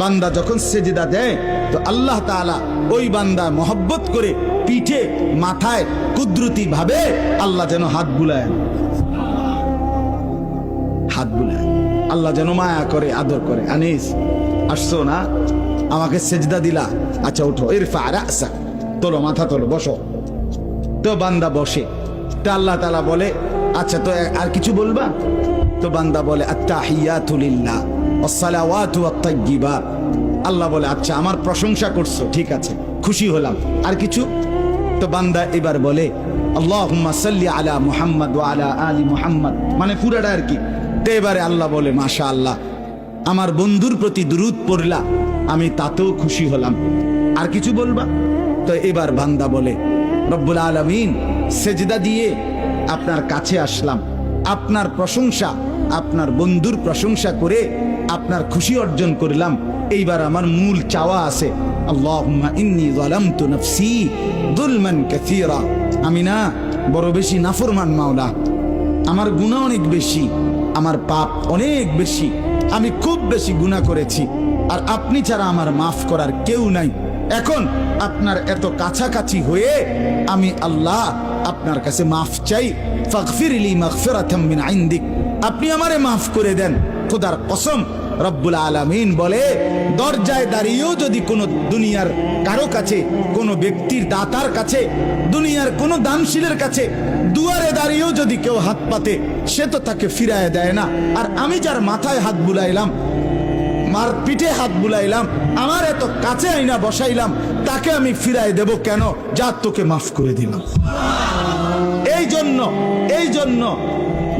বান্দা যখন সেজদা দেয় তো আল্লাহ তাআলা ওই বান্দা মহব্বত করে পিঠে মাথায় কুদরতি ভাবে আল্লাহ যেন হাত বুলায়, হাত বুলায়, আল্লাহ যেন মায়া করে, আদর করে। আনিস আসছো না, আমাকে সেজদা দিলা, আচ্ছা উঠো, ইরফা রাসাক, তোলো মাথা তোলো, বসো। তো বান্দা বসে, তো আল্লাহ তাআলা বলে আচ্ছা তো আর কিছু বলবা? তো বান্দা বলে আত্তাহিয়াতু লিল্লাহ ওয়াসসালাওয়াতু ওয়াত-তাইয়্যিবাত। আল্লাহ বলে আচ্ছা আমার প্রশংসা করছো, ঠিক আছে, খুশি হলাম, আর কিছু? তো বান্দা এবার বলে আল্লাহুম্মা সাল্লি আলা মুহাম্মদ ওয়া আলা আলি মুহাম্মদ, মানে পুরাটা আর কি। তো এবারে আল্লাহ বলে মাশাআল্লাহ, আমার বন্ধুর প্রতি দুরূদ পড়লা, আমি তাতেও খুশি হলাম, আর কিছু বলবা? তো এবার বান্দা বলে রব্বুল আলামিন, সেজদা দিয়ে আপনার কাছে আসলাম, আপনার প্রশংসা, আপনার বন্ধুর প্রশংসা করে আপনার খুশি অর্জন করলাম। এইবার আমার মূল চাওয়া আছে, আল্লাহুম্মা ইন্নী যালামতু নাফসি যুলমান কাসীরা, আমি না বড় বেশি নাফরমান মাওলা, আমার গুনাহ অনেক বেশি, আমার পাপ অনেক বেশি, আমি খুব বেশি গুনাহ করেছি, আর আপনি ছাড়া আমার মাফ করার কেউ নাই। এখন আপনার এত কাছাকাছি হয়ে আমি আল্লাহ আপনার কাছে মাফ চাই, ফাগফিরলি মাগফিরাতাম মিন ইনদিক, আপনি আমারে মাফ করে দেন। খোদার কসম, রব্বুল আলামিন বলে দরজায় দাঁড়িয়েও যদি কোনো দুনিয়ার কারো কাছে, কোনো ব্যক্তির দাতার কাছে, দুনিয়ার কোনো দানশীলের কাছে দুয়ারে দাঁড়িয়েও যদি কেউ হাত পাতে, সে তো তাকে ফিরায় দেয় না। আর আমি যার মাথায় হাত বুলাইলাম, মার পিঠে হাত বুলাইলাম, আমার এত কাছে আইনা বসাইলাম, তাকে আমি ফিরায় দেব কেন? যা তোকে মাফ করে দিলাম। এই জন্য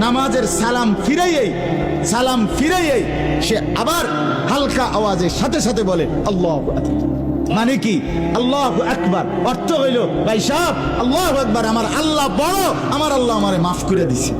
নামাজের সালাম ফিরাইয়েই সে আবার হালকা আওয়াজের সাথে সাথে বলে আল্লাহু আকবার। মানে কি? আল্লাহু আকবার অর্থ হইল, ভাই সাহেব আল্লাহু আকবার, আমার আল্লাহ বড়, আমার আল্লাহ আমারে মাফ করে দিছে।